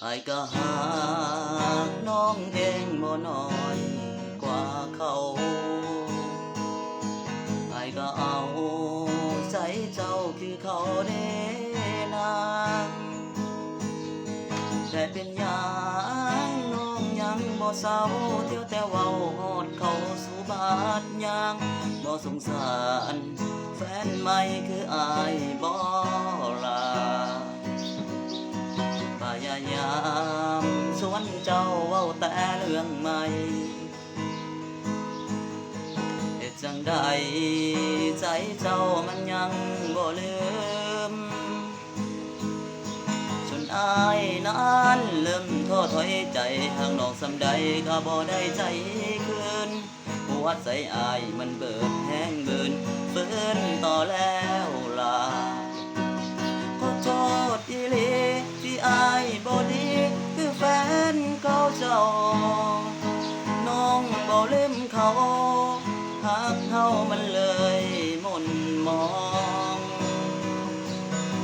อายก็หากน้องเองบ่น้อยกว่าเขาอายก็เอาใจเจ้าคือเขาเด้นางแต่เป็นหยังน้องยังบ่เศร้าเที่ยวแต่เว้าฮอดเขาสู่บาดยางบ่สงสารแฟนใหม่คืออายบ่ล่ะ พยายามสวนเจ้าเว้าแต่เรื่องใหม่เหตุจังใดใจเจ้ามันยังบ่ลืมจนอายนั้นเริ่มท้อถอยใจห่างน้องสำใดก็บ่ได้ใจคืนหัวใจอายมันเบิดแห้งเบินฝืนต่อแล้วล่ะ ขอโทษอีหลีที่อายบ่ดีคือแฟนเก่าเจ้าน้องบ่ลืมเขาหากเฮามันเลยหม่นมอง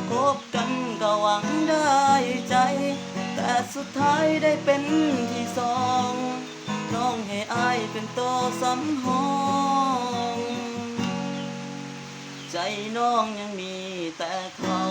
คบกันก็หวังได้ใจแต่สุดท้ายได้เป็นที่สองน้องให้อายเป็นตัวสำรองใจน้องยังมีแต่เขา